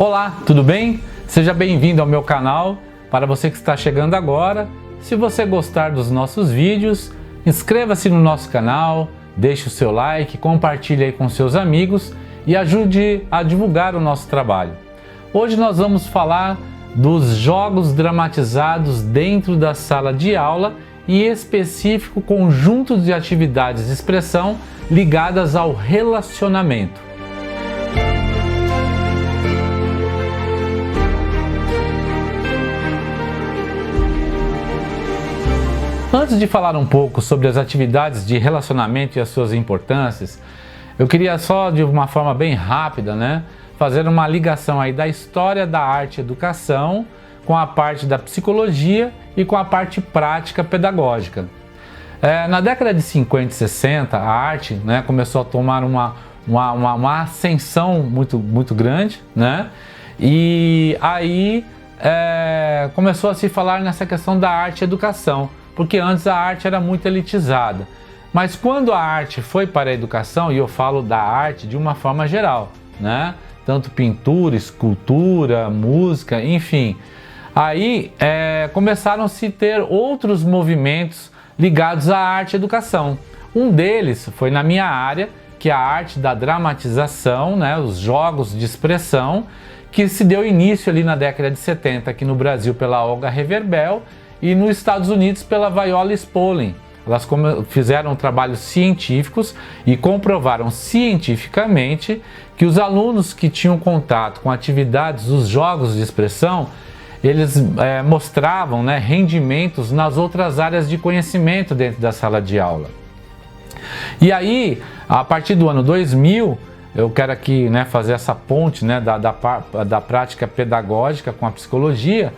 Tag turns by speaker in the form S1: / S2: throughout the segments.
S1: Olá, tudo bem? Seja bem-vindo ao meu canal. Para você que está chegando agora, se você gostar dos nossos vídeos, inscreva-se no nosso canal, deixe o seu like, compartilhe aí com seus amigos e ajude a divulgar o nosso trabalho. Hoje nós vamos falar dos jogos dramatizados dentro da sala de aula e em específico conjunto de atividades de expressão ligadas ao relacionamento. Antes de falar um pouco sobre as atividades de relacionamento e as suas importâncias, eu queria só de uma forma bem rápida, fazer uma ligação aí da história da arte e educação com a parte da psicologia e com a parte prática pedagógica. Na década de 50 e 60, a arte começou a tomar uma ascensão muito grande, e aí começou a se falar nessa questão da arte e educação, porque antes a arte era muito elitizada. Mas quando a arte foi para a educação, e eu falo da arte de uma forma geral, tanto pintura, escultura, música, enfim, aí começaram a se ter outros movimentos ligados à arte e educação. Um deles foi na minha área, que é a arte da dramatização, os jogos de expressão, que se deu início ali na década de 70 aqui no Brasil pela Olga Reverbel e nos Estados Unidos pela Viola Spolin. Elas fizeram trabalhos científicos e comprovaram cientificamente que os alunos que tinham contato com atividades dos jogos de expressão, eles mostravam rendimentos nas outras áreas de conhecimento dentro da sala de aula. E aí, a partir do ano 2000, eu quero aqui fazer essa ponte da prática pedagógica com a psicologia.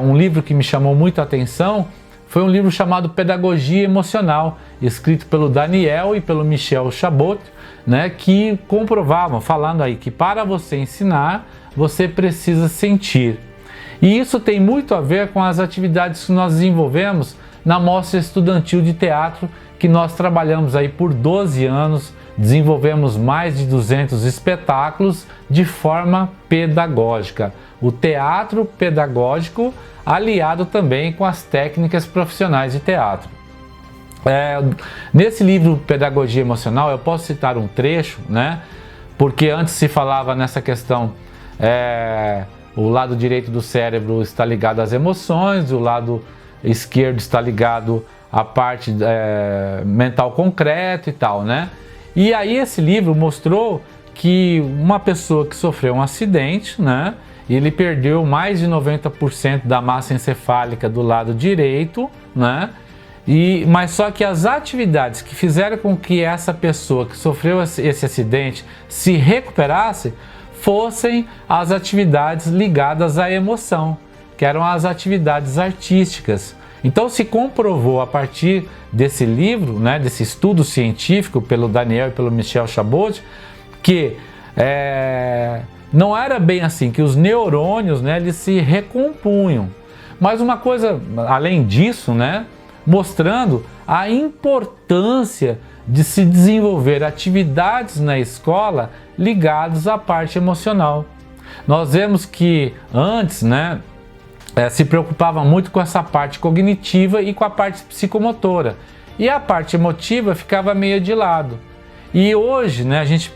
S1: Um livro que me chamou muito a atenção foi um livro chamado Pedagogia Emocional, escrito pelo Daniel e pelo Michel Chabot, que comprovavam, falando aí que para você ensinar, você precisa sentir. E isso tem muito a ver com as atividades que nós desenvolvemos na Mostra Estudantil de Teatro, que nós trabalhamos aí por 12 anos, desenvolvemos mais de 200 espetáculos de forma pedagógica. O teatro pedagógico aliado também com as técnicas profissionais de teatro. Nesse livro Pedagogia Emocional eu posso citar um trecho, porque antes se falava nessa questão, o lado direito do cérebro está ligado às emoções, o lado esquerdo está ligado à parte mental concreta e tal, E aí esse livro mostrou que uma pessoa que sofreu um acidente, ele perdeu mais de 90% da massa encefálica do lado direito, mas só que as atividades que fizeram com que essa pessoa que sofreu esse acidente se recuperasse fossem as atividades ligadas à emoção, que eram as atividades artísticas. Então se comprovou a partir desse livro, desse estudo científico pelo Daniel e pelo Michel Chabot, que não era bem assim, que os neurônios eles se recompunham. Mas uma coisa além disso, mostrando a importância de se desenvolver atividades na escola ligadas à parte emocional. Nós vemos que antes se preocupava muito com essa parte cognitiva e com a parte psicomotora, e a parte emotiva ficava meio de lado. E hoje a gente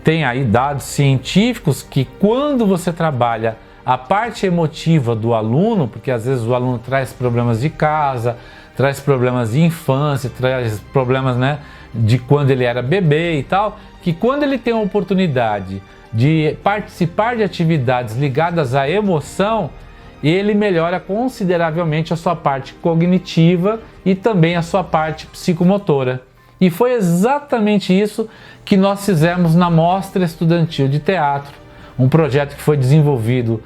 S1: tem aí dados científicos que quando você trabalha a parte emotiva do aluno, porque às vezes o aluno traz problemas de casa, traz problemas de infância, traz problemas de quando ele era bebê e tal, que quando ele tem a oportunidade de participar de atividades ligadas à emoção, ele melhora consideravelmente a sua parte cognitiva e também a sua parte psicomotora. E foi exatamente isso que nós fizemos na Mostra Estudantil de Teatro, um projeto que foi desenvolvido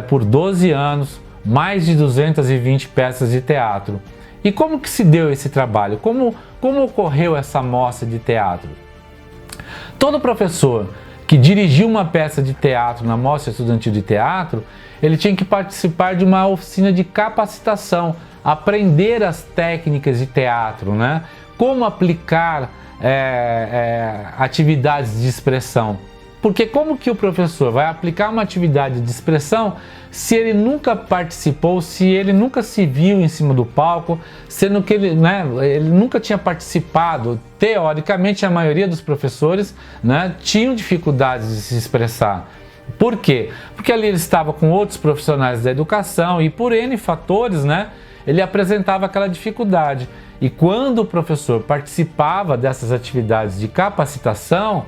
S1: por 12 anos, mais de 220 peças de teatro. E como que se deu esse trabalho? Como ocorreu essa mostra de teatro? Todo professor que dirigiu uma peça de teatro na Mostra Estudantil de Teatro, ele tinha que participar de uma oficina de capacitação, aprender as técnicas de teatro, como aplicar atividades de expressão. Porque como que o professor vai aplicar uma atividade de expressão se ele nunca participou, se ele nunca se viu em cima do palco, sendo que ele, né, ele nunca tinha participado? Teoricamente, a maioria dos professores, né, tinham dificuldades de se expressar. Por quê? Porque ali ele estava com outros profissionais da educação e por N fatores, né, ele apresentava aquela dificuldade. E quando o professor participava dessas atividades de capacitação,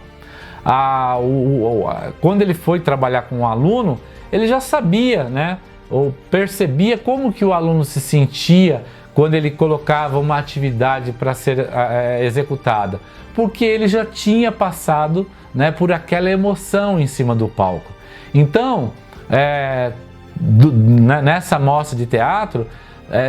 S1: quando ele foi trabalhar com o aluno, ele já sabia, né, ou percebia como que o aluno se sentia quando ele colocava uma atividade para ser executada, porque ele já tinha passado, né, por aquela emoção em cima do palco. Então, nessa mostra de teatro,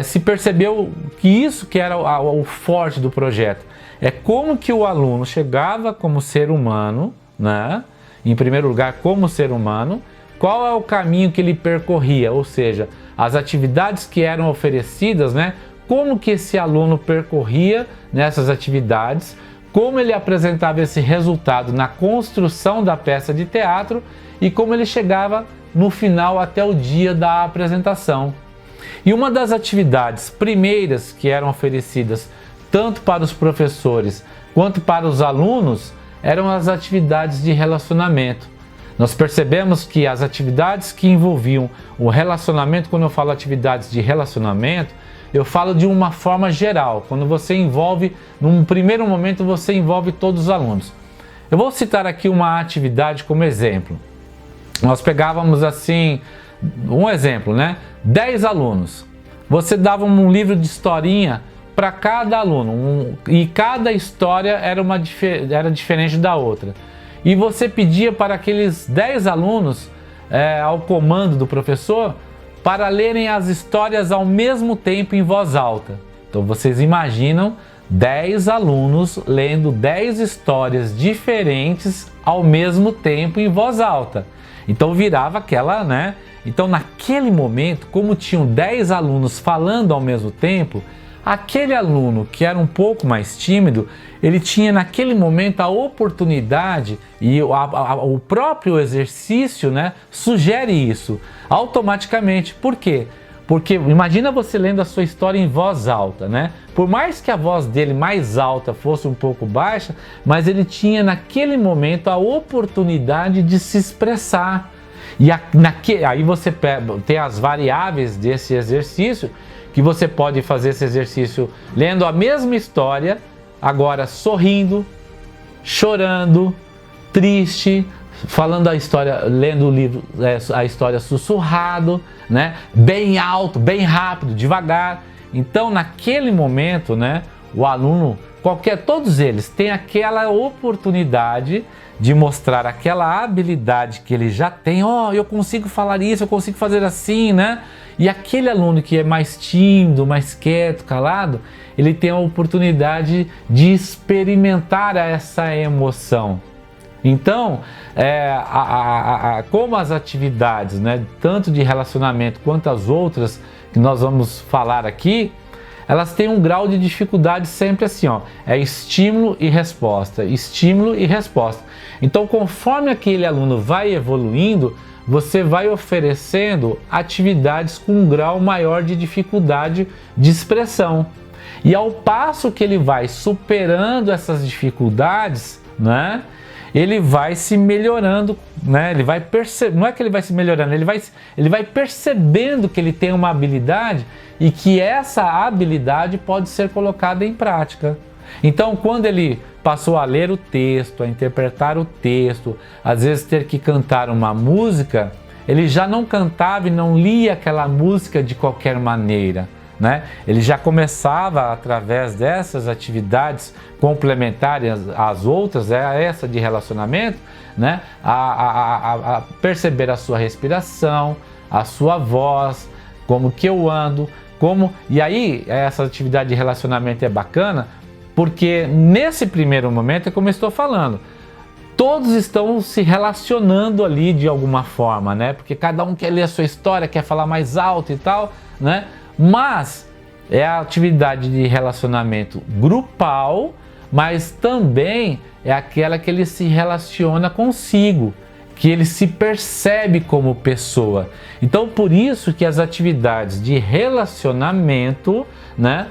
S1: se percebeu que isso que era o forte do projeto. É como que o aluno chegava como ser humano, né? Em primeiro lugar, como ser humano, qual é o caminho que ele percorria, ou seja, as atividades que eram oferecidas, né? Como que esse aluno percorria nessas atividades, como ele apresentava esse resultado na construção da peça de teatro e como ele chegava no final até o dia da apresentação. E uma das atividades primeiras que eram oferecidas tanto para os professores quanto para os alunos eram as atividades de relacionamento. Nós percebemos que as atividades que envolviam o relacionamento, quando eu falo atividades de relacionamento, eu falo de uma forma geral. Quando você envolve, num primeiro momento, você envolve todos os alunos. Eu vou citar aqui uma atividade como exemplo. Nós pegávamos assim, um exemplo, né? 10 alunos. Você dava um livro de historinha para cada aluno e cada história era diferente da outra. E você pedia para aqueles 10 alunos, ao comando do professor, para lerem as histórias ao mesmo tempo em voz alta. Então vocês imaginam 10 alunos lendo 10 histórias diferentes ao mesmo tempo em voz alta. Então virava aquela, né? Então naquele momento, como tinham 10 alunos falando ao mesmo tempo, aquele aluno que era um pouco mais tímido, ele tinha naquele momento a oportunidade, e o próprio exercício, né, sugere isso automaticamente. Por quê? Porque imagina você lendo a sua história em voz alta, né? Por mais que a voz dele mais alta fosse um pouco baixa, mas ele tinha naquele momento a oportunidade de se expressar. E aí você tem as variáveis desse exercício, que você pode fazer esse exercício lendo a mesma história, agora sorrindo, chorando, triste, falando a história, lendo o livro, a história sussurrado, né? Bem alto, bem rápido, devagar. Então, naquele momento, né, o aluno, todos eles têm aquela oportunidade de mostrar aquela habilidade que ele já tem. Eu consigo falar isso, eu consigo fazer assim, né? E aquele aluno que é mais tímido, mais quieto, calado, ele tem a oportunidade de experimentar essa emoção. Então, como as atividades, né, tanto de relacionamento quanto as outras que nós vamos falar aqui, elas têm um grau de dificuldade sempre assim, é estímulo e resposta, estímulo e resposta. Então, conforme aquele aluno vai evoluindo, você vai oferecendo atividades com um grau maior de dificuldade de expressão. E ao passo que ele vai superando essas dificuldades, né, ele vai se melhorando, né? Ele vai não é que ele vai se melhorando, ele vai percebendo que ele tem uma habilidade e que essa habilidade pode ser colocada em prática. Então, quando ele passou a ler o texto, a interpretar o texto, às vezes ter que cantar uma música, ele já não cantava e não lia aquela música de qualquer maneira, né? Ele já começava, através dessas atividades complementares às outras, essa de relacionamento, né, a perceber a sua respiração, a sua voz, como que eu ando, e aí essa atividade de relacionamento é bacana, porque nesse primeiro momento, é como eu estou falando, todos estão se relacionando ali de alguma forma, né? Porque cada um quer ler a sua história, quer falar mais alto e tal, né? Mas é a atividade de relacionamento grupal, mas também é aquela que ele se relaciona consigo, que ele se percebe como pessoa. Então, por isso que as atividades de relacionamento, né,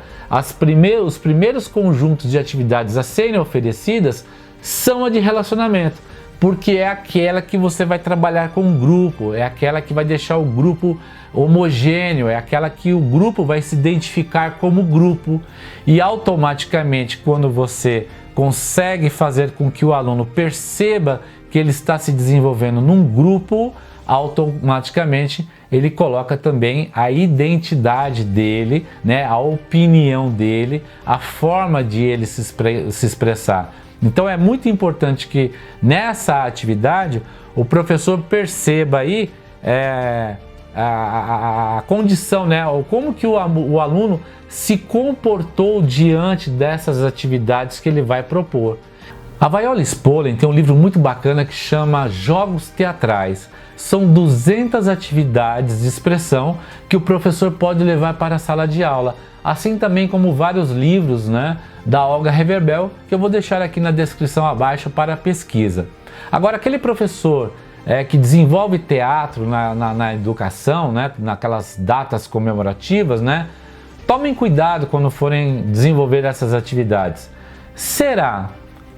S1: os primeiros conjuntos de atividades a serem oferecidas são a de relacionamento, porque é aquela que você vai trabalhar com um grupo, é aquela que vai deixar o grupo homogêneo, é aquela que o grupo vai se identificar como grupo, e automaticamente, quando você consegue fazer com que o aluno perceba que ele está se desenvolvendo num grupo, automaticamente ele coloca também a identidade dele, né, a opinião dele, a forma de ele se expressar. Então é muito importante que nessa atividade o professor perceba aí a condição, né, como que o aluno se comportou diante dessas atividades que ele vai propor. A Viola Spolin tem um livro muito bacana que chama Jogos Teatrais. São 200 atividades de expressão que o professor pode levar para a sala de aula, assim também como vários livros, né, da Olga Reverbel, que eu vou deixar aqui na descrição abaixo para pesquisa. Agora, aquele professor que desenvolve teatro na educação, né, naquelas datas comemorativas, né, tomem cuidado quando forem desenvolver essas atividades. Será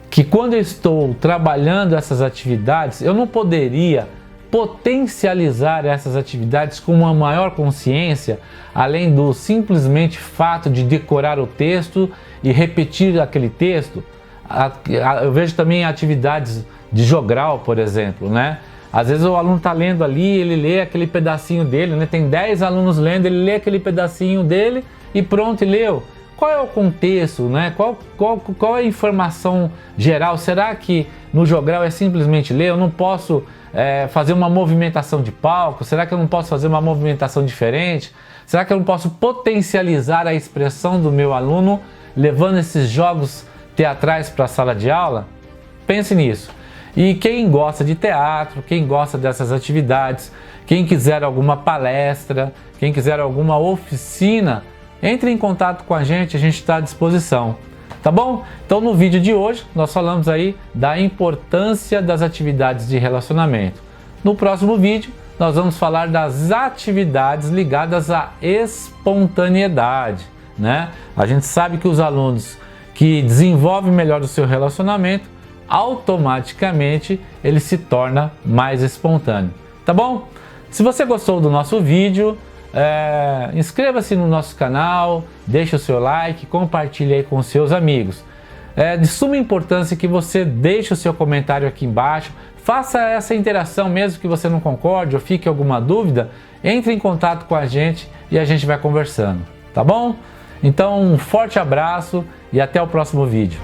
S1: que quando eu estou trabalhando essas atividades, eu não poderia potencializar essas atividades com uma maior consciência, além do simplesmente fato de decorar o texto e repetir aquele texto? Eu vejo também atividades de jogral, por exemplo, né? Às vezes o aluno está lendo ali, ele lê aquele pedacinho dele, né? Tem 10 alunos lendo, ele lê aquele pedacinho dele e pronto, e leu. Qual é o contexto, né? Qual é a informação geral? Será que no jogral é simplesmente ler? Eu não posso fazer uma movimentação de palco? Será que eu não posso fazer uma movimentação diferente? Será que eu não posso potencializar a expressão do meu aluno levando esses jogos teatrais para a sala de aula? Pense nisso. E quem gosta de teatro, quem gosta dessas atividades, quem quiser alguma palestra, quem quiser alguma oficina, entre em contato com a gente está à disposição, tá bom? Então no vídeo de hoje nós falamos aí da importância das atividades de relacionamento. No próximo vídeo nós vamos falar das atividades ligadas à espontaneidade, né? A gente sabe que os alunos que desenvolvem melhor o seu relacionamento, automaticamente ele se torna mais espontâneo, tá bom? Se você gostou do nosso vídeo, inscreva-se no nosso canal, deixe o seu like, compartilhe aí com seus amigos. É de suma importância que você deixe o seu comentário aqui embaixo, faça essa interação mesmo que você não concorde ou fique alguma dúvida, entre em contato com a gente e a gente vai conversando, tá bom? Então um forte abraço e até o próximo vídeo.